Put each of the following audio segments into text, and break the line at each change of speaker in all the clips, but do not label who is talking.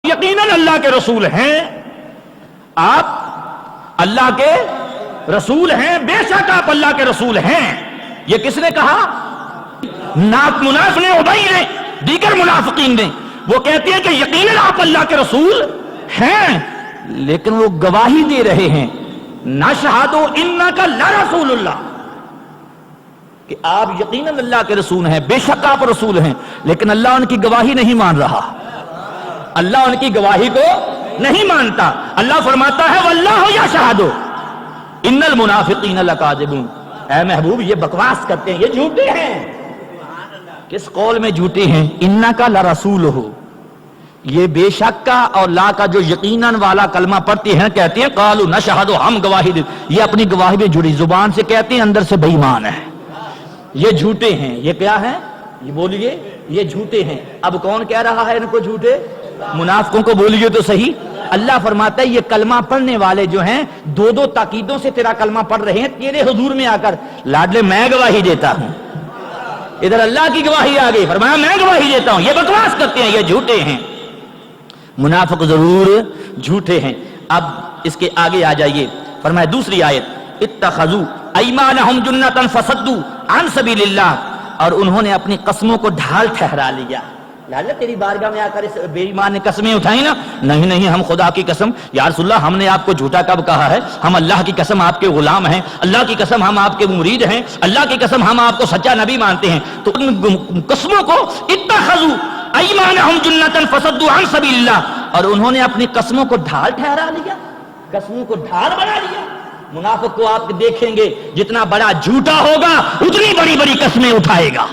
یقیناً اللہ کے رسول ہیں، آپ اللہ کے رسول ہیں، بے شک آپ اللہ کے رسول ہیں۔ یہ کس نے کہا؟ منافق نے، ابی نے، دیگر منافقین نے۔ وہ کہتے ہیں کہ یقیناً آپ اللہ کے رسول ہیں، لیکن وہ گواہی دے رہے ہیں نشہد انک لرسول اللہ، کہ آپ یقیناً اللہ کے رسول ہیں، بے شک آپ رسول ہیں، لیکن اللہ ان کی گواہی نہیں مان رہا، اللہ ان کی گواہی کو نہیں مانتا۔ اللہ فرماتا ہے واللہ یشہد ان المنافقین لکاذبون۔ اے محبوب یہ بکواس کرتے ہیں، یہ جھوٹے ہیں۔ کس قول میں جھوٹے ہیں؟ انک لرسولہ، یہ بے شک کا اور لا کا جو یقیناً والا کلمہ پڑھتے ہیں، کہتے ہیں قالوا نشہد، ہم گواہی دے، یہ اپنی گواہی میں جڑی، زبان سے کہتے ہیں اندر سے بے ایمان ہے، یہ جھوٹے ہیں۔ یہ کیا ہے؟ یہ بولیے، یہ جھوٹے ہیں۔ اب کون کہہ رہا ہے ان کو جھوٹے؟ منافقوں کو بولیے تو صحیح۔ اللہ فرماتا ہے یہ کلمہ پڑھنے والے جو ہیں دو دو تاکیدوں سے تیرا کلمہ پڑھ رہے ہیں تیرے حضور میں آ کر، لاڈلے میں گواہی دیتا ہوں، ادھر اللہ کی گواہی آ گئی، فرمایا میں گواہی دیتا ہوں، یہ بکواس کرتے ہیں، یہ جھوٹے ہیں۔ منافق ضرور جھوٹے ہیں۔ اب اس کے آگے آ جائیے، فرمایا دوسری آیت اتخذوا ایمانہم جنۃ فصدوا عن سبیل اللہ، اور انہوں نے اپنی قسموں کو ڈھال ٹھہرا لیا۔ لہٰذا تیری بارگاہ میں آ کر اس بے ایمان نے قسمیں اٹھائی نا، نہیں نہیں ہم خدا کی قسم، یا رسول اللہ ہم نے آپ کو جھوٹا کب کہا ہے؟ ہم اللہ کی قسم آپ کے غلام ہیں، اللہ کی قسم ہم آپ کے مرید ہیں، اللہ کی قسم ہم آپ کو سچا نبی مانتے ہیں۔ تو ان قسموں کو اتخذوا ایمانہم جنۃ فصدوا عن سبیل اللہ، اور انہوں نے اپنی قسموں کو ڈھال ٹھہرا لیا، قسموں کو ڈھال بنا لیا۔ منافق کو آپ دیکھیں گے جتنا بڑا جھوٹا ہوگا اتنی بڑی بڑی قسمیں اٹھائے گا۔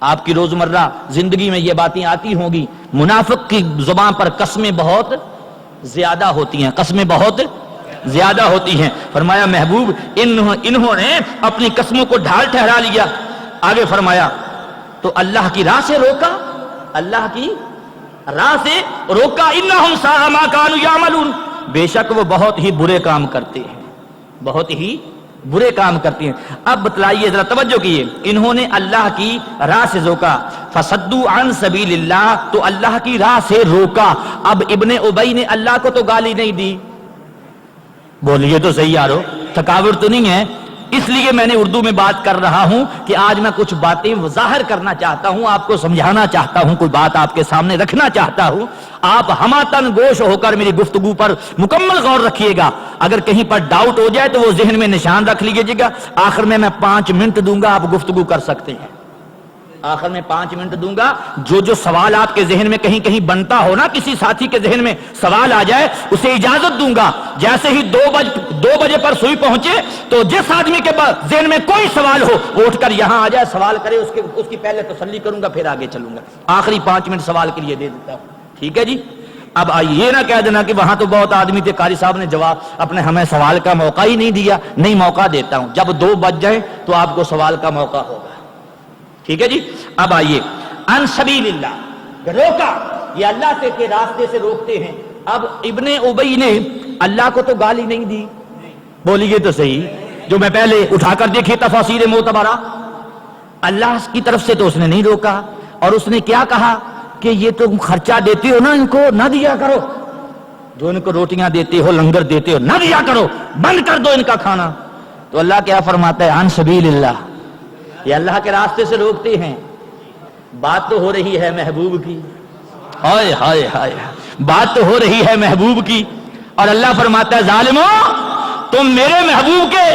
آپ کی روزمرہ زندگی میں یہ باتیں آتی ہوں گی، منافق کی زبان پر قسمیں بہت زیادہ ہوتی ہیں، قسمیں بہت زیادہ ہوتی ہیں۔ فرمایا محبوب انہوں نے اپنی قسموں کو ڈھال ٹھہرا لیا۔ آگے فرمایا تو اللہ کی راہ سے روکا، اللہ کی راہ سے روکا، انہم ساء ما کانوا یعملون، بے شک وہ بہت ہی برے کام کرتے ہیں، بہت ہی برے کام کرتے ہیں۔ اب بتلائیے ذرا توجہ کیے، انہوں نے اللہ کی راہ سے روکا، فصدوا عن سبیل اللہ، تو اللہ کی راہ سے روکا۔ اب ابن ابی نے اللہ کو تو گالی نہیں دی، بولیے تو صحیح یارو، تھکاوٹ تو نہیں ہے؟ اس لیے میں نے اردو میں بات کر رہا ہوں کہ آج میں کچھ باتیں ظاہر کرنا چاہتا ہوں، آپ کو سمجھانا چاہتا ہوں، کوئی بات آپ کے سامنے رکھنا چاہتا ہوں۔ آپ ہماتن گوش ہو کر میری گفتگو پر مکمل غور رکھیے گا، اگر کہیں پر ڈاؤٹ ہو جائے تو وہ ذہن میں نشان رکھ لیجیے گا۔ آخر میں 5 منٹ دوں گا، آپ گفتگو کر سکتے ہیں، آخر میں 5 منٹ دوں گا۔ جو سوال آپ کے ذہن میں کہیں کہیں بنتا ہو نا، کسی ساتھی کے ذہن میں سوال آ جائے، اسے اجازت دوں گا، جیسے ہی 2 بجے پر سوئی پہنچے تو جس آدمی کے ذہن میں کوئی سوال ہو وہ اٹھ کر یہاں آ جائے، سوال کرے، اس کی پہلے تسلی کروں گا، پھر آگے چلوں گا۔ آخری 5 منٹ سوال کے لیے دے دیتا ہوں، ٹھیک ہے جی؟ اب یہ نہ کہہ دینا کہ وہاں تو بہت آدمی تھے، قاری صاحب نے جواب ہمیں سوال کا موقع ہی نہیں دیا۔ نہیں، موقع دیتا ہوں، جب 2 بج جائیں تو آپ کو سوال کا موقع ہوگا، ٹھیک ہے جی؟ اب آئیے، ان سبیل اللہ، روکا، یہ اللہ کے راستے سے روکتے ہیں۔ اب ابن ابی نے اللہ کو تو گالی نہیں دی، بولیے تو صحیح، جو میں پہلے اٹھا کر دیکھی تفاسیر معتبرہ، اللہ کی طرف سے تو اس نے نہیں روکا، اور اس نے کیا کہا کہ یہ تم خرچہ دیتے ہو نا، ان کو نہ دیا کرو، جو ان کو روٹیاں دیتے ہو، لنگر دیتے ہو، نہ دیا کرو، بند کر دو ان کا کھانا۔ تو اللہ کیا فرماتا ہے؟ ان سبیل اللہ، یہ اللہ کے راستے سے روکتے ہیں۔ بات تو ہو رہی ہے محبوب کی، ہائے ہائے ہائے، بات تو ہو رہی ہے محبوب کی، اور اللہ فرماتا ہے ظالمو تم میرے محبوب کے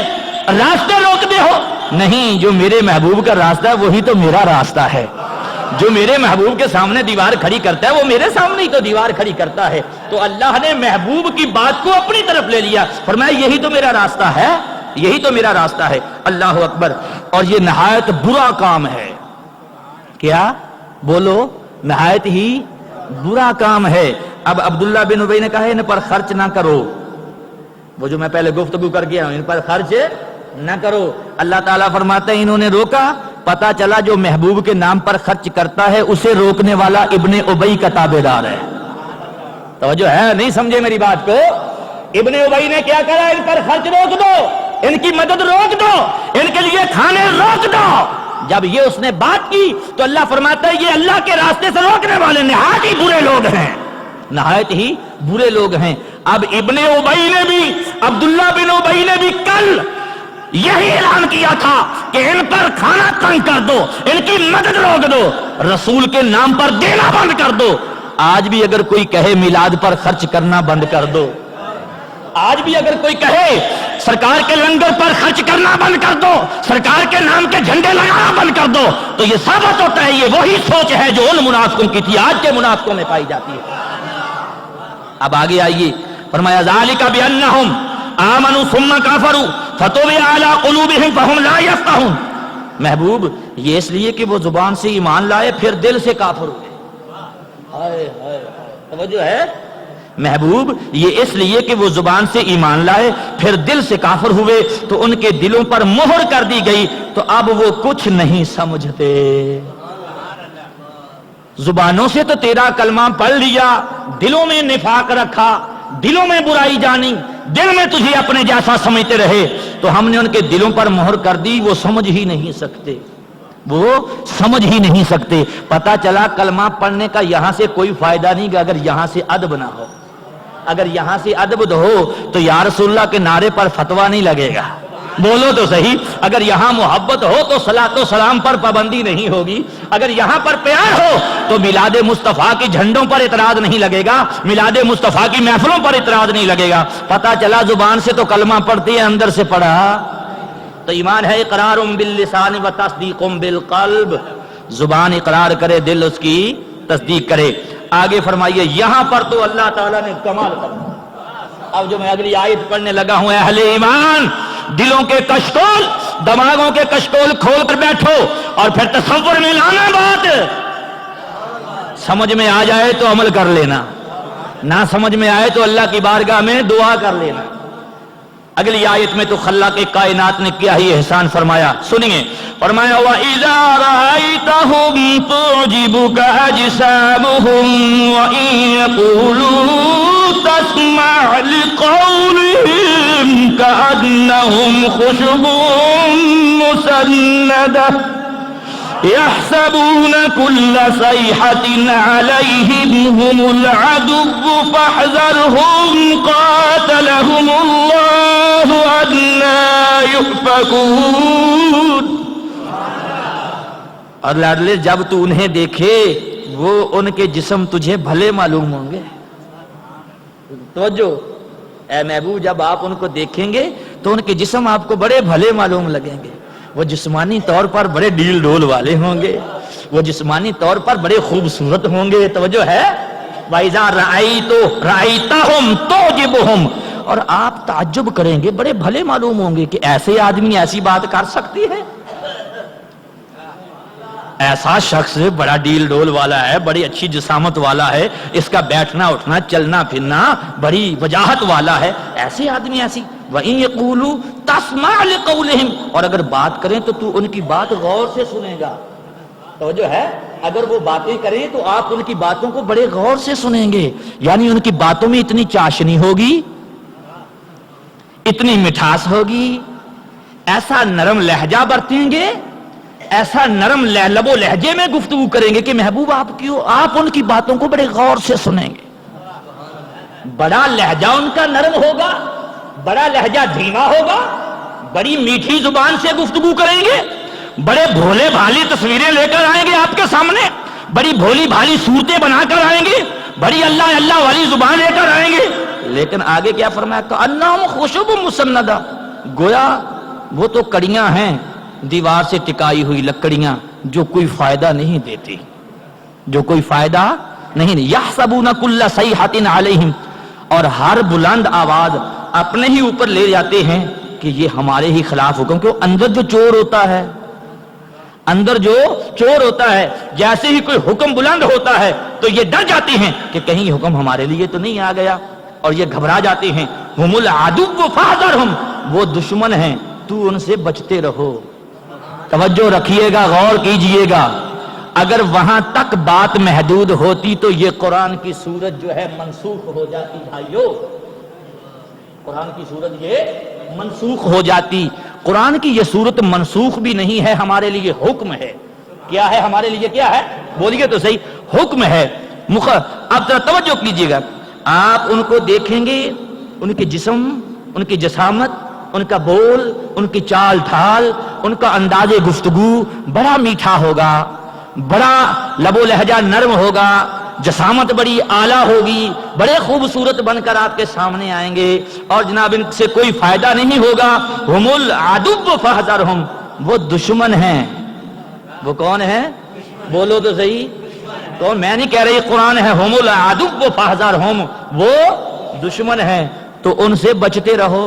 راستے روکتے ہو۔ نہیں، جو میرے محبوب کا راستہ ہے وہی تو میرا راستہ ہے۔ جو میرے محبوب کے سامنے دیوار کھڑی کرتا ہے وہ میرے سامنے ہی تو دیوار کھڑی کرتا ہے۔ تو اللہ نے محبوب کی بات کو اپنی طرف لے لیا، فرمایا یہی تو میرا راستہ ہے، یہی تو میرا راستہ ہے۔ اللہ اکبر۔ اور یہ نہایت برا کام ہے، کیا بولو؟ نہایت ہی برا کام ہے۔ اب عبداللہ بن ابی نے کہا ان پر خرچ نہ کرو، وہ جو میں پہلے گفتگو کر گیا ہوں، ان پر خرچ نہ کرو۔ اللہ تعالیٰ فرماتا ہے انہوں نے روکا، پتا چلا جو محبوب کے نام پر خرچ کرتا ہے اسے روکنے والا ابن ابی کا تابعدار ہے۔ توجہ ہے؟ نہیں سمجھے میری بات کو؟ ابن ابی نے کیا کرا؟ ان پر خرچ روک دو، ان کی مدد روک دو، ان کے لیے کھانے روک دو۔ جب یہ اس نے بات کی تو اللہ فرماتا ہے یہ اللہ کے راستے سے روکنے والے نہایت ہی برے لوگ ہیں، نہایت ہی برے لوگ ہیں۔ اب ابن ابی نے بھی، عبداللہ بن ابی نے بھی کل یہی اعلان کیا تھا کہ ان پر کھانا تنگ کر دو، ان کی مدد روک دو، رسول کے نام پر دینا بند کر دو۔ آج بھی اگر کوئی کہے میلاد پر خرچ کرنا بند کر دو، آج بھی اگر کوئی کہے سرکار کے لنگر پر خرچ کرنا بند کر دو، سرکار کے نام کے جھنڈے لگانا بند کر دو، تو یہ ثابت ہوتا ہے یہ وہی سوچ ہے جو ان منافقوں کی تھی، آج کے منافقوں میں پائی جاتی ہے۔ اب آگے آئیے، فرمایا ذالک بانہم آمنوا ثم کفروا فتطبع علی قلوبہم فہم لا یفقہون۔ محبوب یہ اس لیے کہ وہ زبان سے ایمان لائے پھر دل سے کافر ہوئے۔ ہائے ہائے توجہ ہے محبوب، یہ اس لیے کہ وہ زبان سے ایمان لائے پھر دل سے کافر ہوئے تو ان کے دلوں پر مہر کر دی گئی تو اب وہ کچھ نہیں سمجھتے۔ زبانوں سے تو تیرا کلمہ پڑھ لیا، دلوں میں نفاق رکھا، دلوں میں برائی جانی، دل میں تجھے اپنے جیسا سمجھتے رہے تو ہم نے ان کے دلوں پر مہر کر دی، وہ سمجھ ہی نہیں سکتے، وہ سمجھ ہی نہیں سکتے۔ پتہ چلا کلمہ پڑھنے کا یہاں سے کوئی فائدہ نہیں کہ اگر یہاں سے ادب نہ ہو، اگر یہاں سے ادب ہو تو یا رسول اللہ کے نعرے پر فتویٰ نہیں لگے گا، بولو تو صحیح۔ اگر یہاں محبت ہو تو صلاۃ و سلام پر پابندی نہیں ہوگی، اگر یہاں پر پیار ہو تو میلاد مصطفیٰ کے جھنڈوں پر اعتراض نہیں لگے گا، میلاد مصطفیٰ کی محفلوں پر اعتراض نہیں لگے گا۔ پتہ چلا زبان سے تو کلمہ پڑھتی ہے، اندر سے پڑھا تو ایمان ہے اقرار باللسان و تصدیق بالقلب، زبان اقرار کرے دل اس کی تصدیق کرے۔ آگے فرمائیے یہاں پر تو اللہ تعالیٰ نے کمال کرنا۔ اب جو میں اگلی آیت پڑھنے لگا ہوں، اہل ایمان دلوں کے کشکول، دماغوں کے کشکول کھول کر بیٹھو اور پھر تصور میں لانا، بات سمجھ میں آ جائے تو عمل کر لینا، نہ سمجھ میں آئے تو اللہ کی بارگاہ میں دعا کر لینا۔ اگلی آیت میں تو خلاق کائنات نے کیا ہی احسان فرمایا، سنیے، فرمایا وَإِذَا رَأَيْتَهُمْ تُعْجِبُكَ أَجْسَامُهُمْ وَإِن يَقُولُوا تَسْمَعْ لِقَوْلِهِمْ كَأَنَّهُمْ خُشُبٌ مُّسَنَّدَةٌ يحسبون كل صيحة عليهم هم العدو فاحذرهم قاتلهم الله أنى يؤفكون۔ اور لاڈلے جب تو انہیں دیکھے وہ ان کے جسم تجھے بھلے معلوم ہوں گے۔ توجہ اے محبوب، جب آپ ان کو دیکھیں گے تو ان کے جسم آپ کو بڑے بھلے معلوم لگیں گے، وہ جسمانی طور پر بڑے ڈیل ڈول والے ہوں گے، وہ جسمانی طور پر بڑے خوبصورت ہوں گے۔ توجہ ہے وَإِذَا رَأَيْتَهُمْ تُعْجِبُهُمْ، اور آپ تعجب کریں گے، بڑے بھلے معلوم ہوں گے کہ ایسے آدمی ایسی بات کر سکتی ہے، ایسا شخص بڑا ڈیل ڈول والا ہے، بڑی اچھی جسامت والا ہے، اس کا بیٹھنا اٹھنا چلنا پھرنا بڑی وجاہت والا ہے، ایسے آدمی ایسی۔ وَإِن يَقُولُوا تَسْمَعْ لِقَوْلِهِمْ، اور اگر بات کریں تو تو ان کی بات غور سے سنے گا۔ تو جو ہے اگر وہ باتیں کریں تو آپ ان کی باتوں کو بڑے غور سے سنیں گے، یعنی ان کی باتوں میں اتنی چاشنی ہوگی، اتنی مٹھاس ہوگی، ایسا نرم لہجہ برتیں گے، ایسا نرم لب و لہجے میں گفتگو کریں گے کہ محبوب آپ ان کی باتوں کو بڑے غور سے سنیں گے۔ بڑا لہجہ ان کا نرم ہوگا، بڑا لہجہ دھیما ہوگا، بڑی میٹھی زبان سے گفتگو کریں گے، بڑے بھولے بھالی تصویریں لے کر آئیں گے آپ کے سامنے، بڑی بھولی بھالی صورتیں بنا کر آئیں گے، بڑی اللہ اللہ والی زبان لے کر آئیں گے، لیکن آگے کیا فرمایا کأنہم خشب مسندہ، گویا وہ تو کڑیاں ہیں، دیوار سے ٹکائی ہوئی لکڑیاں جو کوئی فائدہ نہیں دیتی، جو کوئی فائدہ نہیں دی۔ یحسبون کل صیحۃ علیہم، اور ہر بلند آواز اپنے ہی اوپر لے جاتے ہیں کہ یہ ہمارے ہی خلاف حکم، کہ اندر جو چور ہوتا ہے، اندر جو چور ہوتا ہے، جیسے ہی کوئی حکم بلند ہوتا ہے تو یہ ڈر جاتے ہیں کہ کہیں یہ حکم ہمارے لیے تو نہیں آ گیا، اور یہ گھبرا جاتے ہیں۔ ہم العدو فاحذرہم، وہ دشمن ہیں، تو ان سے بچتے رہو۔ توجہ رکھیے گا، غور کیجئے گا، اگر وہاں تک بات محدود ہوتی تو یہ قرآن کی سورت جو ہے منسوخ ہو جاتی، بھائیو قرآن کی سورت یہ منسوخ ہو جاتی۔ قرآن کی یہ صورت منسوخ بھی نہیں ہے، ہمارے لیے حکم ہے۔ کیا ہے ہمارے لیے؟ کیا ہے؟ بولیے تو صحیح، حکم ہے۔ اب ذرا توجہ کیجیے گا، آپ ان کو دیکھیں گے، ان کے جسم، ان کی جسامت، ان کا بول، ان کی چال ڈھال، ان کا انداز گفتگو بڑا میٹھا ہوگا، بڑا لب و لہجہ نرم ہوگا، جسامت بڑی اعلیٰ ہوگی، بڑے خوبصورت بن کر آپ کے سامنے آئیں گے، اور جناب ان سے کوئی فائدہ نہیں ہوگا۔ ہم العدو فاحذرہم، وہ دشمن ہیں۔ وہ کون ہے؟ بولو تو صحیح، کون؟ میں نہیں کہہ رہی، قرآن ہے، ہم العدو فاحذرہم، وہ دشمن ہیں تو ان سے بچتے رہو۔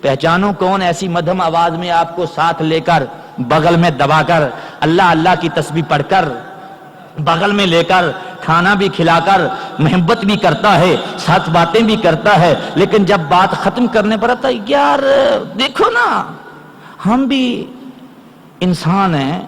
پہچانو کون ایسی مدھم آواز میں آپ کو ساتھ لے کر، بغل میں دبا کر، اللہ اللہ کی تسبیح پڑھ کر، بغل میں لے کر، کھانا بھی کھلا کر، محبت بھی کرتا ہے، ساتھ باتیں بھی کرتا ہے، لیکن جب بات ختم کرنے پر آتا ہے، یار دیکھو نا، ہم بھی انسان ہیں،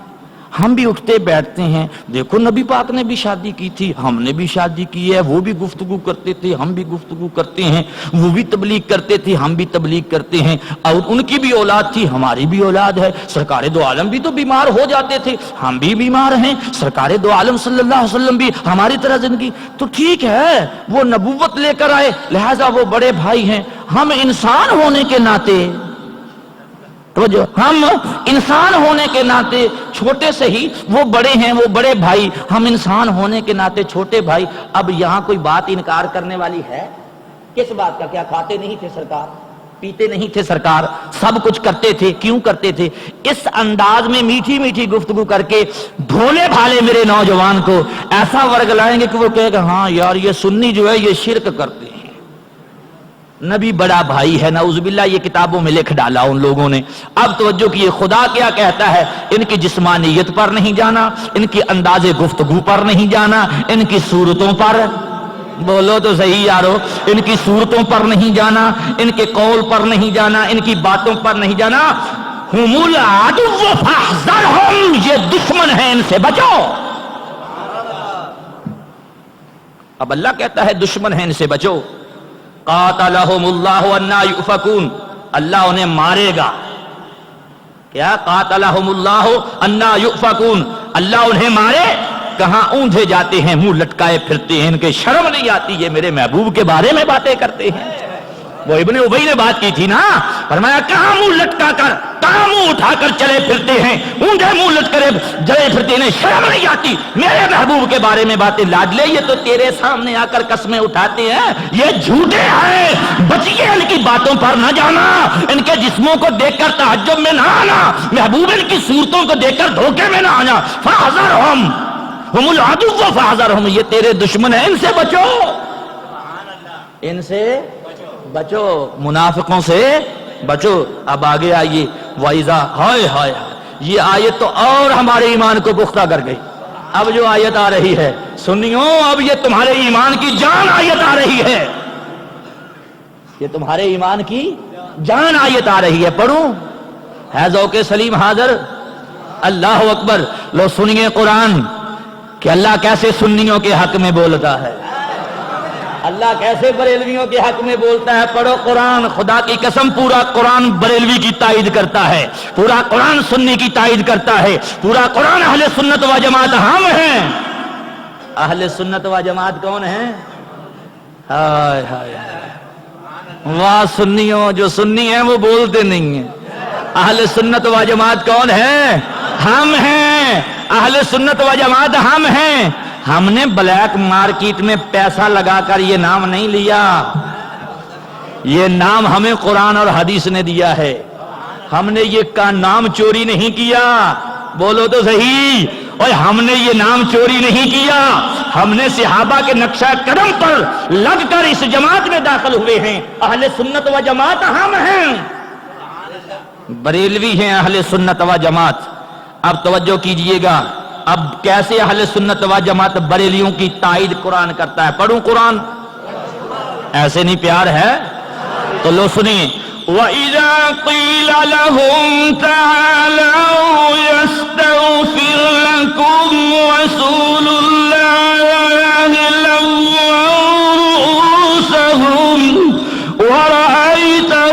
ہم بھی اٹھتے بیٹھتے ہیں، دیکھو نبی پاک نے بھی شادی کی تھی، ہم نے بھی شادی کی ہے، وہ بھی گفتگو کرتے تھے، ہم بھی گفتگو کرتے ہیں، وہ بھی تبلیغ کرتے تھے، ہم بھی تبلیغ کرتے ہیں، اور ان کی بھی اولاد تھی، ہماری بھی اولاد ہے، سرکار دو عالم بھی تو بیمار ہو جاتے تھے، ہم بھی بیمار ہیں، سرکار دو عالم صلی اللہ علیہ وسلم بھی ہماری طرح زندگی، تو ٹھیک ہے وہ نبوت لے کر آئے، لہذا وہ بڑے بھائی ہیں، ہم انسان ہونے کے ناطے، ہم انسان ہونے کے ناطے چھوٹے سے ہی، وہ بڑے ہیں، وہ بڑے بھائی، ہم انسان ہونے کے ناطے چھوٹے بھائی۔ اب یہاں کوئی بات انکار کرنے والی ہے؟ کس بات کا؟ کیا کھاتے نہیں تھے سرکار؟ پیتے نہیں تھے سرکار؟ سب کچھ کرتے تھے، کیوں کرتے تھے؟ اس انداز میں میٹھی میٹھی گفتگو کر کے بھولے بھالے میرے نوجوان کو ایسا ورگ لائیں گے کہ وہ کہے گا ہاں یار یہ سنی جو ہے یہ شرک کرتے ہیں، نبی بڑا بھائی ہے، نعوذ باللہ، یہ کتابوں میں لکھ ڈالا ان لوگوں نے۔ اب توجہ کیے، خدا کیا کہتا ہے؟ ان کی جسمانیت پر نہیں جانا، ان کی انداز گفتگو پر نہیں جانا، ان کی صورتوں پر، بولو تو صحیح یارو، ان کی صورتوں پر نہیں جانا، ان کے قول پر نہیں جانا، ان کی باتوں پر نہیں جانا۔ ہم العدو فاحذرہم، یہ دشمن ہیں، ان سے بچو۔ اب اللہ کہتا ہے دشمن ہیں، ان سے بچو۔ قاتلہم اللہ انا یؤفکون، اللہ انہیں مارے گا۔ کیا؟ قاتلہم اللہ انا یؤفکون، اللہ انہیں مارے، کہاں اوندھے جاتے ہیں، منہ لٹکائے پھرتے ہیں، ان کے شرم نہیں آتی، یہ میرے محبوب کے بارے میں باتیں کرتے ہیں۔ وہ ابن ابی نے بات کی تھی نا، فرمایا کہاں منہ لٹکا کر، کہاں منہ اٹھا کر چلے پھرتے ہیں، اونڈے منہ لٹکے جلے پھرتے ہیں، شرم نہیں آتی میرے محبوب کے بارے میں باتیں۔ لاڈلے یہ تو تیرے سامنے آ کر قسمیں اٹھاتے ہیں، یہ جھوٹے ہیں، بچیے ان کی باتوں پر نہ جانا، ان کے جسموں کو دیکھ کر تعجب میں نہ آنا، محبوب ان کی صورتوں کو دیکھ کر دھوکے میں نہ آنا۔ فاحذرہم ہم العدو فاحذرہم، یہ تیرے دشمن ہیں، ان سے بچو، ان سے بچو، منافقوں سے بچو۔ اب آگے آئیے، وَإِذَا، ہائے ہائے، یہ آیت تو اور ہمارے ایمان کو پختہ کر گئی۔ اب جو آیت آ رہی ہے سنیو، اب یہ تمہارے ایمان کی جان آیت آ رہی ہے، یہ تمہارے ایمان کی جان آیت آ رہی ہے، پڑھوں؟ ہے ذوق سلیم حاضر؟ اللہ اکبر۔ لو سنیے قرآن کہ اللہ کیسے سنیوں کے حق میں بولتا ہے، اللہ کیسے بریلویوں کے حق میں بولتا ہے۔ پڑھو قرآن، خدا کی قسم پورا قرآن بریلوی کی تائید کرتا ہے، پورا قرآن سنی کی تائید کرتا ہے، پورا قرآن اہل سنت و جماعت ہم ہیں۔ اہل سنت و جماعت کون ہیں؟ ہائے ہائے، واہ سنیوں، جو سنی ہیں وہ بولتے نہیں ہیں۔ اہل سنت و جماعت کون ہے؟ ہم ہیں، اہل سنت و جماعت ہم ہیں۔ ہم نے بلیک مارکیٹ میں پیسہ لگا کر یہ نام نہیں لیا، یہ نام ہمیں قرآن اور حدیث نے دیا ہے، ہم نے یہ کا نام چوری نہیں کیا، بولو تو صحیح، اور ہم نے یہ نام چوری نہیں کیا، ہم نے صحابہ کے نقشہ قدم پر لگ کر اس جماعت میں داخل ہوئے ہیں۔ اہل سنت و جماعت ہم ہیں، بریلوی ہیں اہل سنت و جماعت۔ اب توجہ کیجئے گا، اب کیسے اہل سنت و جماعت بریلیوں کی تائید قرآن کرتا ہے۔ پڑھوں قرآن؟ ایسے نہیں پیار ہے تو لو سنیں۔ وَإِذَا قِيلَ لَهُمْ تَعَالَوْا يَسْتَغْفِرْ لَكُمْ رَسُولُ اللَّهِ لَوَّوْا رُءُوسَهُمْ وَرَأَيْتَهُمْ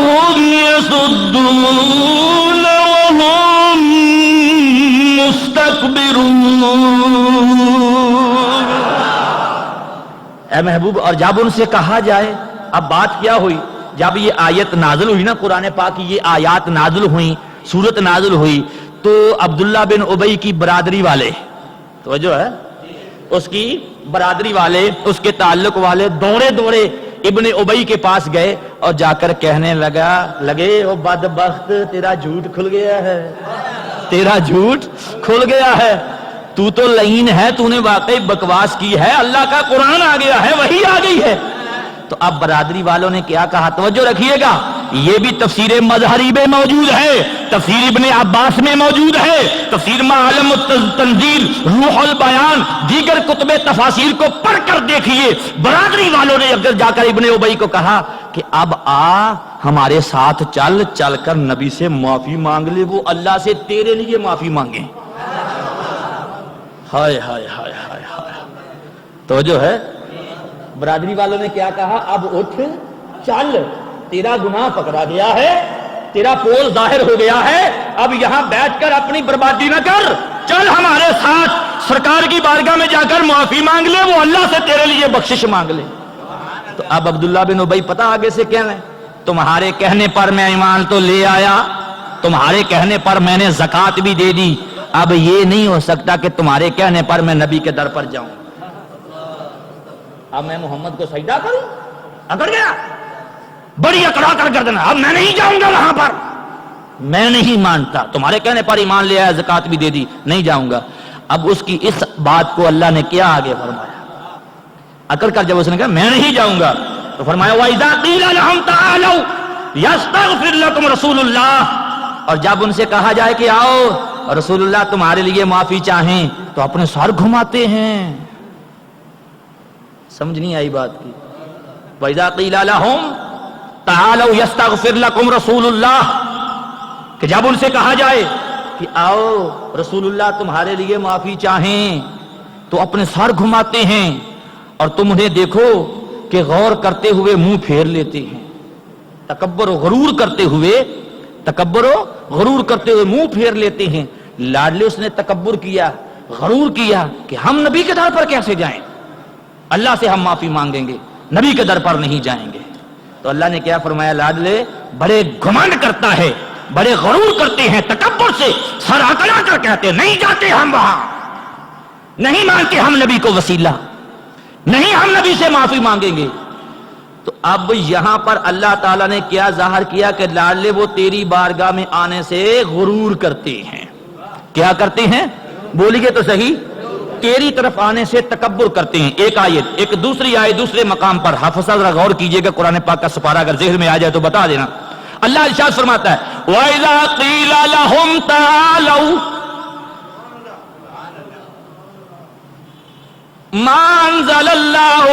اے محبوب، اور جب ان سے کہا جائے، اب بات کیا ہوئی، جب یہ آیت نازل ہوئی نا، قرآن پاک کی یہ آیات نازل ہوئی، سورت نازل ہوئی، تو عبداللہ بن ابی کی برادری والے، توجہ ہے، اس کی برادری والے، اس کے تعلق والے دوڑے دوڑے ابن ابی کے پاس گئے اور جا کر کہنے لگے او بدبخت، تیرا جھوٹ کھل گیا ہے، تیرا جھوٹ کھل گیا ہے، تو تو لعین ہے، تو نے واقعی بکواس کی ہے، اللہ کا قرآن آ گیا ہے، وحی آ گئی ہے۔ تو اب برادری والوں نے کیا کہا، توجہ رکھیے گا، یہ بھی تفسیر مظہری میں موجود ہے، تفسیر ابن عباس میں موجود ہے، تفسیر معالم التنزیل، روح البیان، دیگر کتب تفاسیر کو پڑھ کر دیکھیے۔ برادری والوں نے اگر جا کر ابن ابی کو کہا کہ اب آ ہمارے ساتھ چل کر نبی سے معافی مانگ لے، وہ اللہ سے تیرے لیے معافی مانگیں۔ ہائے ہائے ہائے ہائے ہائے، توجہ ہے، برادری والوں نے کیا کہا، اب اٹھ چل، تیرا گناہ پکڑا گیا ہے، تیرا پول ظاہر ہو گیا ہے، اب یہاں بیٹھ کر اپنی بربادی نہ کر، چل ہمارے ساتھ سرکار کی بارگاہ میں جا کر معافی مانگ لے، وہ اللہ سے تیرے لیے بخشش مانگ لے۔ تو اب عبداللہ بن ابی پتہ آگے سے کہنے، تمہارے کہنے پر میں ایمان تو لے آیا، تمہارے کہنے پر میں نے زکوٰۃ بھی دے دی، اب یہ نہیں ہو سکتا کہ تمہارے کہنے پر میں نبی کے در پر جاؤں، اب میں محمد کو سجدہ کروں، اکڑ گیا، بڑی اکڑا کر گردنا، اب میں نہیں جاؤں گا وہاں پر، میں نہیں مانتا، تمہارے کہنے پر ایمان لے آیا، زکوٰۃ بھی دے دی، نہیں جاؤں گا۔ اب اس کی اس بات کو اللہ نے کیا آگے فرمایا، اکڑ کر جب اس نے کہا میں نہیں جاؤں گا، تو فرمایا وَإِذَا قِيلَ لَهُمْ تَعَالَوْا يَسْتَغْفِرْ لَكُمْ رَسُولُ اللَّهِ، اور جب ان سے کہا جائے کہ آؤ رسول اللہ تمہارے لیے معافی چاہیں، تو اپنے سر گھماتے ہیں۔ سمجھ نہیں آئی بات کی؟ وَإِذَا قِيلَ لَهُمْ تَعَالَوْا يَسْتَغْفِرْ لَكُمْ رَسُولُ اللَّهِ، کہ جب ان سے کہا جائے کہ آؤ رسول اللہ تمہارے لیے معافی چاہیں، تو اپنے سر گھماتے ہیں، اور تم انہیں دیکھو کہ غور کرتے ہوئے منہ پھیر لیتے ہیں، تکبر و غرور کرتے ہوئے منہ پھیر لیتے ہیں۔ لاڈلے اس نے تکبر کیا، غرور کیا کہ ہم نبی کے در پر کیسے جائیں، اللہ سے ہم معافی مانگیں گے، نبی کے در پر نہیں جائیں گے۔ تو اللہ نے کیا فرمایا، لاڈلے بڑے گھمنڈ کرتا ہے، بڑے غرور کرتے ہیں، تکبر سے سر اکڑا کر کہتے نہیں جاتے ہم وہاں، نہیں مانتے ہم نبی کو وسیلہ، نہیں ہم نبی سے معافی مانگیں گے۔ تو اب یہاں پر اللہ تعالیٰ نے کیا ظاہر کیا کہ لاڈلے وہ تیری بارگاہ میں آنے سے غرور کرتے ہیں، کیا کرتے ہیں، بولیے تو صحیح، تیری طرف آنے سے تکبر کرتے ہیں۔ ایک آیت، ایک دوسری آیت دوسرے مقام پر، حافظ ذرا غور کیجئے گا، قرآن پاک کا سپارہ اگر ذہن میں آ جائے تو بتا دینا۔ اللہ ارشاد فرماتا ہے وَإِذَا قِيلَ لَهُمْ تَعَالَوْا مَا أَنزَلَ اللَّهُ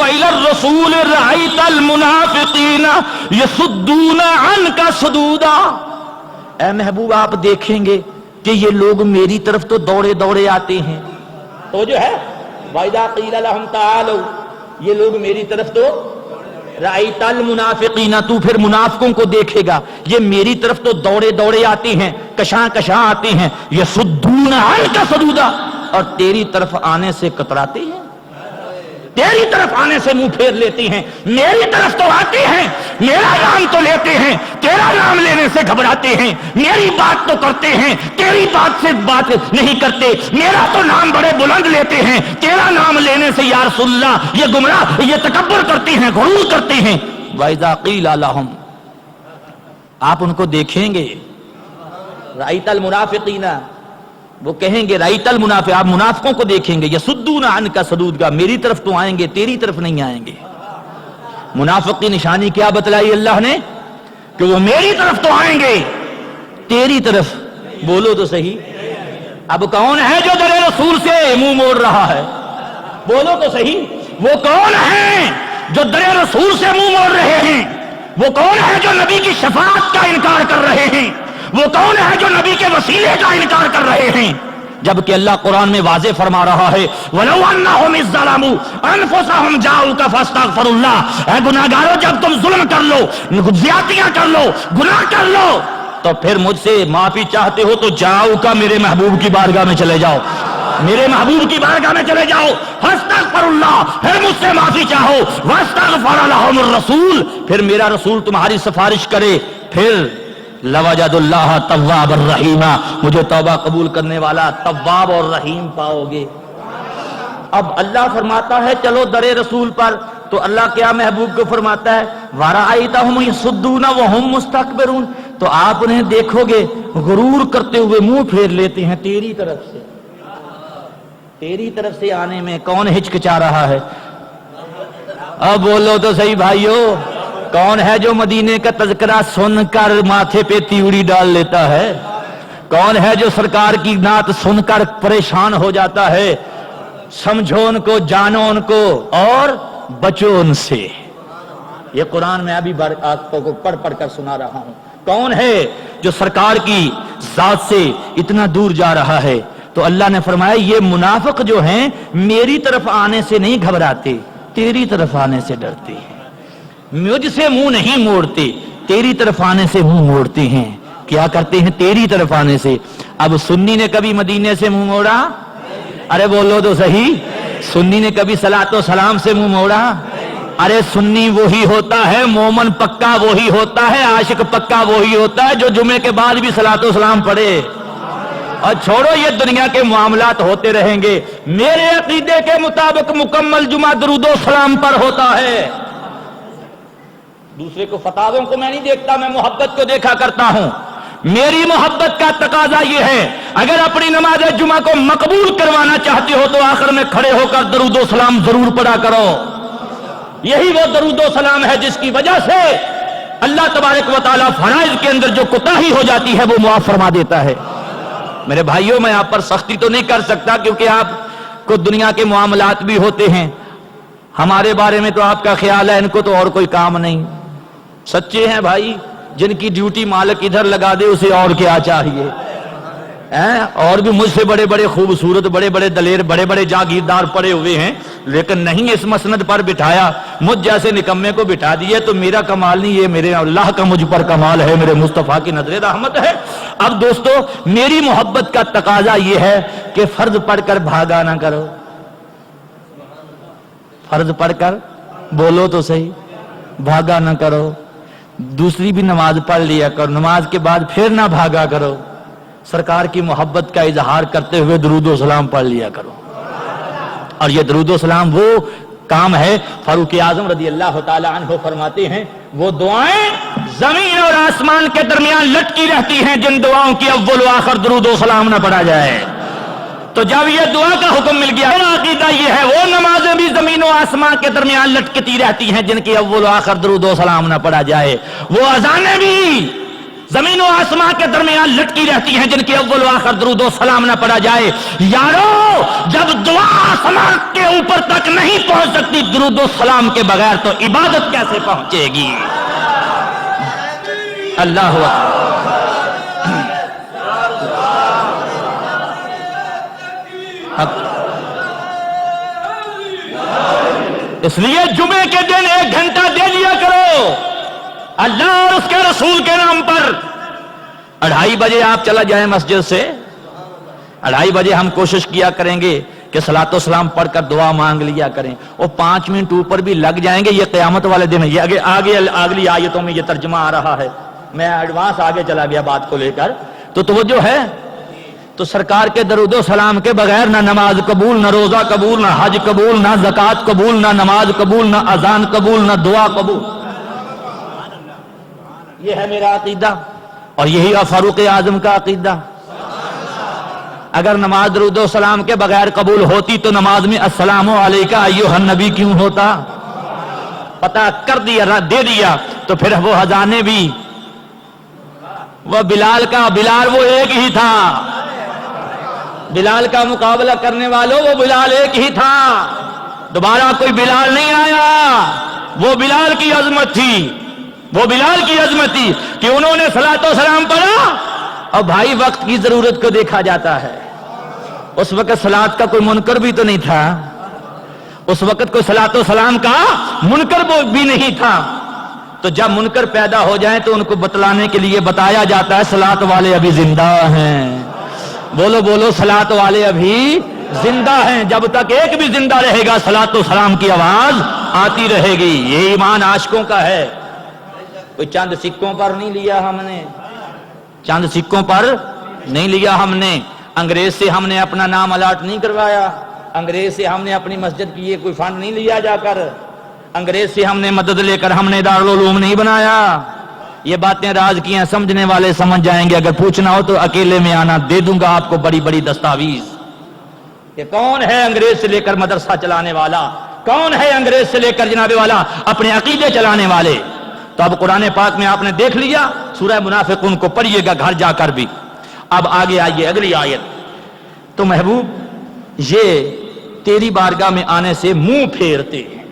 وَإِلَى الرَّسُولِ رَأَيْتَ الْمُنَافِقِينَ يَصُدُّونَ عَنْكَ صُدُودًا، اے محبوب آپ دیکھیں گے کہ یہ لوگ میری طرف تو دوڑے دوڑے آتے ہیں، تو جو ہے وَإِذَا قِيلَ لَهُمْ تَعَالَوْا، یہ لوگ میری طرف تو رَأَيْتَ الْمُنَافِقِينَ، تو پھر منافقوں کو دیکھے گا، یہ میری طرف تو دوڑے دوڑے آتے ہیں، کشاں کشاں آتے ہیں، يَصُدُّونَ عَنْكَ صُدُودًا، اور تیری طرف آنے سے کتراتے ہیں، تیری طرف آنے سے منہ پھیر لیتے ہیں، میری طرف تو آتے ہیں، میرا نام تو لیتے ہیں، تیرا نام لینے سے گھبراتے ہیں، میری بات تو کرتے ہیں، تیری بات سے بات نہیں کرتے، میرا تو نام بڑے بلند لیتے ہیں، تیرا نام لینے سے یا رسول اللہ یہ گمراہ، یہ تکبر کرتے ہیں، غرور کرتے ہیں۔ وَإِذَا قِيلَ لَهُمْ، آپ ان کو دیکھیں گے، رَأَيْتَ الْمُنَافِقِينَ، وہ کہیں گے رَأَيْتَ الْمُنَافِقِينَ، آپ منافقوں کو دیکھیں گے، يَصُدُّونَ عَنْكَ صُدُودًا، میری طرف تو آئیں گے، تیری طرف نہیں آئیں گے۔ منافق کی نشانی کیا بتلائی اللہ نے، کہ وہ میری طرف تو آئیں گے، تیری طرف، بولو تو صحیح، اب کون ہے جو در رسول سے منہ موڑ رہا ہے، بولو تو صحیح، وہ کون ہے جو در رسول سے منہ موڑ رہے ہیں، وہ کون ہے جو نبی کی شفاعت کا انکار کر رہے ہیں، وہ کون ہے جو نبی کے وسیلے کا انکار کر رہے ہیں، جبکہ اللہ قرآن میں واضح فرما رہا ہے وَلَوْ أَنَّهُمْ إِذْ ظَلَمُوا أَنفُسَهُمْ جَاءُوكَ فَاسْتَغْفَرُوا اللَّهَ، اے گناہگارو جب تم ظلم کر لو، زیادتیاں کر لو، گناہ کر لو، تو پھر مجھ سے معافی چاہتے ہو تو جاؤ کا میرے محبوب کی بارگاہ میں چلے جاؤ، میرے محبوب کی بارگاہ میں چلے جاؤ، فاستغفر اللہ، پھر مجھ سے معافی چاہو، واستغفر لهم الرسول، پھر میرا رسول تمہاری سفارش کرے، پھر لوجد اللہ تواب الرحیم، مجھے توبہ قبول کرنے والا تواب اور رحیم پاؤ گے۔ اب اللہ فرماتا ہے چلو درے رسول پر، تو اللہ کیا محبوب کو فرماتا ہے وَرَأَيْتَهُمْ يَصُدُّونَ وَهُمْ مُسْتَكْبِرُونَ، تو آپ انہیں دیکھو گے غرور کرتے ہوئے منہ پھیر لیتے ہیں تیری طرف سے، تیری طرف سے آنے میں کون ہچکچا رہا ہے؟ اب بولو تو صحیح بھائیو، کون ہے جو مدینے کا تذکرہ سن کر ماتھے پہ تیوڑی ڈال لیتا ہے؟ کون ہے جو سرکار کی نعت سن کر پریشان ہو جاتا ہے؟ سمجھو ان کو، جانو ان کو اور بچو ان سے۔ یہ قرآن میں ابھی آپ کو پڑھ پڑھ کر سنا رہا ہوں۔ کون ہے جو سرکار کی ذات سے اتنا دور جا رہا ہے؟ تو اللہ نے فرمایا یہ منافق جو ہیں میری طرف آنے سے نہیں گھبراتے، تیری طرف آنے سے ڈرتے ہیں، مجھ سے منہ نہیں موڑتے، تیری طرف آنے سے منہ موڑتے ہیں۔ کیا کرتے ہیں؟ تیری طرف آنے سے۔ اب سنی نے کبھی مدینے سے منہ موڑا؟ ارے بولو تو صحیح، سنی نے کبھی صلاۃ و سلام سے منہ موڑا؟ ارے سنی وہی ہوتا ہے، مومن پکا وہی ہوتا ہے، عاشق پکا وہی ہوتا ہے جو جمعے کے بعد بھی صلاۃ و سلام پڑھے۔ اور چھوڑو یہ دنیا کے معاملات ہوتے رہیں گے، میرے عقیدے کے مطابق مکمل جمعہ درود و سلام پر ہوتا ہے۔ دوسرے کو فتاووں کو میں نہیں دیکھتا، میں محبت کو دیکھا کرتا ہوں۔ میری محبت کا تقاضا یہ ہے اگر اپنی نماز جمعہ کو مقبول کروانا چاہتے ہو تو آخر میں کھڑے ہو کر درود و سلام ضرور پڑھا کرو۔ یہی وہ درود و سلام ہے جس کی وجہ سے اللہ تبارک و تعالیٰ فرائض کے اندر جو کوتاہی ہو جاتی ہے وہ معاف فرما دیتا ہے۔ میرے بھائیوں میں آپ پر سختی تو نہیں کر سکتا کیونکہ آپ کو دنیا کے معاملات بھی ہوتے ہیں، ہمارے بارے میں تو آپ کا خیال ہے ان کو تو اور کوئی کام نہیں۔ سچے ہیں بھائی، جن کی ڈیوٹی مالک ادھر لگا دے اسے اور کیا چاہیے؟ اور بھی مجھ سے بڑے بڑے خوبصورت، بڑے بڑے دلیر، بڑے بڑے جاگیردار پڑے ہوئے ہیں، لیکن نہیں اس مسند پر بٹھایا، مجھ جیسے نکمے کو بٹھا دیے تو میرا کمال نہیں، یہ میرے اللہ کا مجھ پر کمال ہے، میرے مصطفیٰ کی نظر رحمت ہے۔ اب دوستو میری محبت کا تقاضا یہ ہے کہ فرض پڑھ کر بھاگا نہ کرو، فرض پڑھ کر بولو تو صحیح بھاگا نہ کرو، دوسری بھی نماز پڑھ لیا کرو، نماز کے بعد پھر نہ بھاگا کرو، سرکار کی محبت کا اظہار کرتے ہوئے درود و سلام پڑھ لیا کرو۔ اور یہ درود و سلام وہ کام ہے، فاروق اعظم رضی اللہ تعالی عنہ فرماتے ہیں وہ دعائیں زمین اور آسمان کے درمیان لٹکی رہتی ہیں جن دعاؤں کی اول و آخر درود و سلام نہ پڑھا جائے۔ تو جب یہ دعا کا حکم مل گیا، میرا عقیدہ یہ ہے وہ نمازیں بھی زمین و آسمان کے درمیان لٹکتی رہتی ہیں جن کی اول و آخر درود و سلام نہ پڑھا جائے، وہ اذانیں بھی زمین و آسمان کے درمیان لٹکی رہتی ہیں جن کی اول و آخر درود و سلام نہ پڑھا جائے۔ یارو جب دعا آسمان کے اوپر تک نہیں پہنچ سکتی درود و سلام کے بغیر تو عبادت کیسے پہنچے گی؟ اللہ اس لیے جمعے کے دن 1 گھنٹہ دے دیا کرو اللہ اور اس کے رسول کے نام پر۔ 2:30 بجے آپ چلا جائیں مسجد سے، 2:30 بجے ہم کوشش کیا کریں گے کہ صلاۃ و سلام پڑھ کر دعا مانگ لیا کریں، اور 5 منٹ اوپر بھی لگ جائیں گے، یہ قیامت والے دن ہے۔ یہ آگے اگلی آیتوں میں یہ ترجمہ آ رہا ہے، میں ایڈوانس آگے چلا گیا بات کو لے کر، تو توجہ ہے۔ تو سرکار کے درود و سلام کے بغیر نہ نماز قبول، نہ روزہ قبول، نہ حج قبول، نہ زکوٰۃ قبول، نہ نماز قبول، نہ اذان قبول، نہ دعا قبول۔ یہ ہے میرا عقیدہ اور یہی ہے فاروق اعظم کا عقیدہ۔ اگر نماز درود و سلام کے بغیر قبول ہوتی تو نماز میں السلام علیکہ ایھا النبی کیوں ہوتا؟ پتہ کر دیا، دے دیا، تو پھر وہ اذانیں بھی، وہ بلال کا، بلال وہ ایک ہی تھا، بلال کا مقابلہ کرنے والوں وہ بلال ایک ہی تھا، دوبارہ کوئی بلال نہیں آیا۔ وہ بلال کی عظمت تھی، وہ بلال کی عظمت تھی کہ انہوں نے صلاۃ و سلام پڑھا اور بھائی وقت کی ضرورت کو دیکھا جاتا ہے۔ اس وقت صلاۃ کا کوئی منکر بھی تو نہیں تھا، اس وقت کوئی صلاۃ و سلام کا منکر بھی نہیں تھا، تو جب منکر پیدا ہو جائیں تو ان کو بتلانے کے لیے بتایا جاتا ہے صلاۃ والے ابھی زندہ ہیں. بولو بولو صلاۃ والے ابھی زندہ ہیں. جب تک ایک بھی زندہ رہے گا صلاۃ و سلام کی آواز آتی رہے گی. یہ ایمان عاشقوں کا ہے. کوئی چند سکوں پر نہیں لیا ہم نے, چند سکوں پر نہیں لیا ہم نے. انگریز سے ہم نے اپنا نام الاٹ نہیں کروایا. انگریز سے ہم نے اپنی مسجد کی یہ کوئی فنڈ نہیں لیا جا کر. انگریز سے ہم نے مدد لے کر ہم نے دارالعلوم نہیں بنایا. یہ باتیں راز کی ہیں, سمجھنے والے سمجھ جائیں گے. اگر پوچھنا ہو تو اکیلے میں آنا, دے دوں گا آپ کو بڑی بڑی دستاویز. کہ کون ہے انگریز سے لے کر مدرسہ چلانے والا, کون ہے انگریز سے لے کر جناب والا اپنے عقیدے چلانے والے. تو اب قرآن پاک میں آپ نے دیکھ لیا, سورہ منافقون کو پڑھیے گا گھر جا کر بھی. اب آگے آئیے اگلی آیت. تو محبوب یہ تیری بارگاہ میں آنے سے منہ پھیرتے ہیں.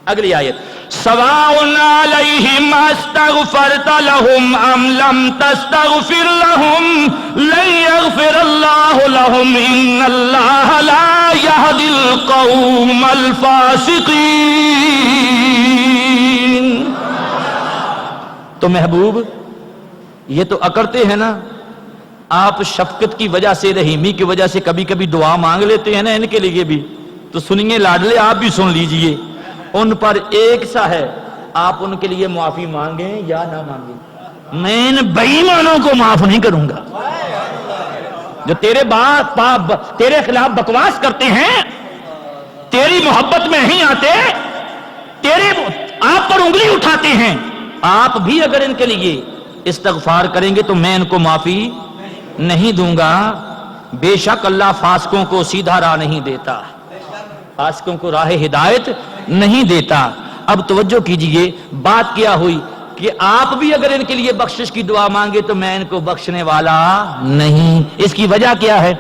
اگلی آیت, سواء علیہم استغفرت لہم ام لم تستغفر لہم لن یغفر اللہ لہم ان اللہ لا یہدی القوم الفاسقین. تو محبوب یہ تو اکڑتے ہیں نا, آپ شفقت کی وجہ سے, رحیمی کی وجہ سے کبھی کبھی دعا مانگ لیتے ہیں نا ان کے لیے بھی. تو سنیے لاڈلے, آپ بھی سن لیجئے. ان پر ایک سا ہے, آپ ان کے لیے معافی مانگیں یا نہ مانگیں, میں ان بے ایمانوں کو معاف نہیں کروں گا جو تیرے خلاف بکواس کرتے ہیں, تیری محبت میں نہیں آتے, آپ پر انگلی اٹھاتے ہیں. آپ بھی اگر ان کے لیے استغفار کریں گے تو میں ان کو معافی نہیں دوں گا. بے شک اللہ فاسقوں کو سیدھا راہ نہیں دیتا, فاسقوں کو راہ ہدایت نہیں دیتا. اب توجہ کیجئے, بات کیا ہوئی کہ آپ بھی اگر ان کے لیے بخشش کی دعا مانگے تو میں ان کو بخشنے والا نہیں. اس کی وجہ کیا ہے؟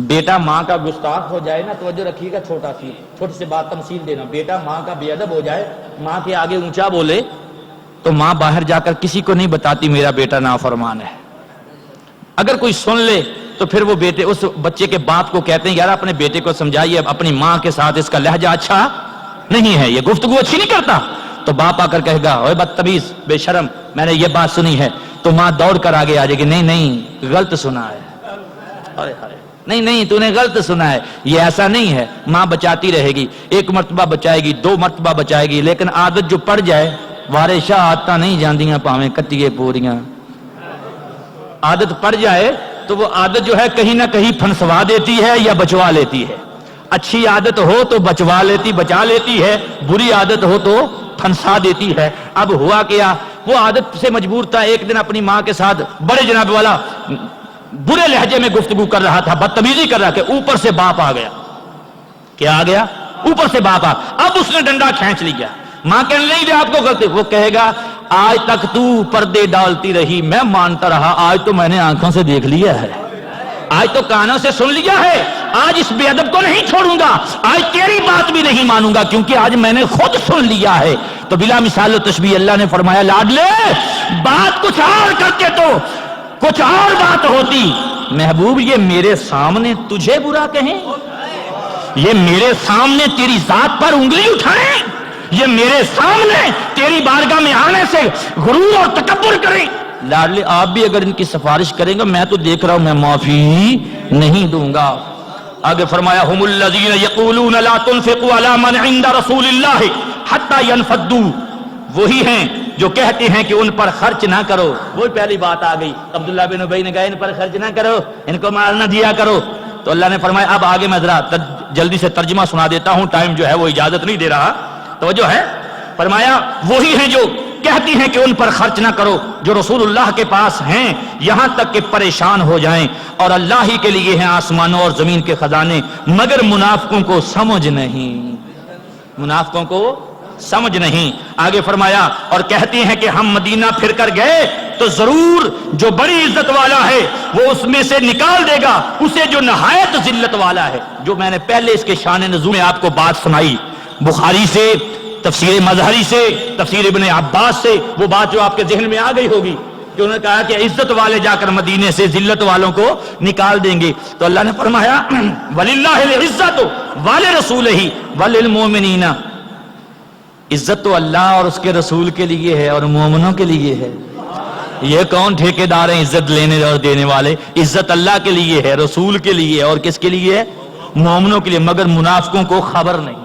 بیٹا ماں کا گستاخ ہو جائے نا, توجہ رکھیے گا, چھوٹی سی بات تمثیل دینا. بیٹا ماں کا بے ادب ہو جائے, ماں کے آگے اونچا بولے, تو ماں باہر جا کر کسی کو نہیں بتاتی میرا بیٹا نافرمان ہے. اگر کوئی سن لے تو پھر وہ بیٹے اس بچے کے باپ کو کہتے ہیں یار اپنے بیٹے کو سمجھائیے, اپنی ماں کے ساتھ اس کا لہجہ اچھا نہیں ہے, یہ گفتگو اچھی نہیں کرتا. تو باپ آ کر کہے گا اوے بدتمیز بے شرم, میں نے یہ بات سنی ہے. تو ماں دوڑ کر آگے آ جائے گی, نہیں غلط سنا ہے, نہیں تو نے غلط سنا ہے, یہ ایسا نہیں ہے. ماں بچاتی رہے گی, ایک مرتبہ بچائے گی, 2 مرتبہ بچائے گی, لیکن عادت جو پڑ جائے, وارے شاہ عادتاں نہیں جاندیاں پاویں کٹیے پوریاں. عادت پڑ جائے تو وہ عادت جو ہے کہیں نہ کہیں پھنسوا دیتی ہے یا بچوا لیتی ہے. اچھی عادت ہو تو بچا لیتی ہے, بری عادت ہو تو پھنسا دیتی ہے. اب ہوا کیا, وہ عادت سے مجبور تھا. ایک دن اپنی ماں کے ساتھ بڑے جناب والا برے لہجے میں گفتگو کر رہا تھا, بدتمیزی کر رہا تھا, اوپر سے باپ آ گیا. کیا آ گیا؟ اوپر سے باپ آ. اب اس نے ڈنڈا کھینچ لیا. ماں کہنے نہیں دے آپ کو غلطی. وہ کہے گا آج تک تو پردے ڈالتی رہی, میں مانتا رہا, آج تو میں نے آنکھوں سے دیکھ لیا ہے, آج تو کانوں سے سن لیا ہے, آج اس بے ادب کو نہیں چھوڑوں گا, آج تیری بات بھی نہیں مانوں گا, کیونکہ آج میں نے خود سن لیا ہے. تو بلا مثال و تشبیہ اللہ نے فرمایا لاڈلے بات کچھ اور کرتے تو کچھ اور بات ہوتی. محبوب یہ میرے سامنے تجھے برا کہیں, یہ میرے سامنے تیری ذات پر انگلی اٹھائیں, یہ میرے سامنے تیری بارگاہ میں آنے سے غرور اور تکبر کریں. لاڈلے آپ بھی اگر ان کی سفارش کریں گا, میں تو دیکھ رہا ہوں, میں معافی نہیں دوں گا. آگے فرمایا ہم الذین یقولون لا تنفقوا علی من عند رسول اللہ حتی ینفضوا, وہی ہیں جو کہتے ہیں کہ ان پر خرچ نہ کرو. وہی پہلی بات آ گئی, عبداللہ بن ابی نے کہا ان پر خرچ نہ کرو, ان کو مال نہ دیا کرو. تو اللہ نے فرمایا اب آگے میں ذرا جلدی سے ترجمہ سنا دیتا ہوں, ٹائم جو ہے وہ اجازت نہیں دے رہا. توجہ ہے, فرمایا وہی ہیں جو کہتی ہیں کہ ان پر خرچ نہ کرو جو رسول اللہ کے پاس ہیں, یہاں تک کہ پریشان ہو جائیں, اور اللہ ہی کے لیے ہیں آسمانوں اور زمین کے خزانے, مگر منافقوں کو سمجھ نہیں, منافقوں کو سمجھ نہیں. آگے فرمایا اور کہتے ہیں کہ ہم مدینہ پھر کر گئے تو ضرور جو بڑی عزت والا ہے وہ اس میں سے نکال دے گا اسے جو نہایت ذلت والا ہے. جو میں نے پہلے اس کے شان نزول میں آپ کو بات سنائی, بخاری سے, تفسیر مظہری سے, تفسیر ابن عباس سے, وہ بات جو آپ کے ذہن میں آ گئی ہوگی کہ انہوں نے کہا کہ عزت والے جا کر مدینے سے ذلت والوں کو نکال دیں گے. تو اللہ نے فرمایا وَلِلَّهِ الْعِزَّةُ وَلِرَسُولِهِ وَلِلْمُؤْمِنِينَ, عزت تو اللہ اور اس کے رسول کے لیے ہے اور مومنوں کے لیے ہے. یہ کون ٹھیکیدار ہیں عزت لینے اور دینے والے؟ عزت اللہ کے لیے ہے، رسول کے لیے اور کس کے لیے ہے؟ مومنوں کے لیے. مگر منافقوں کو خبر نہیں.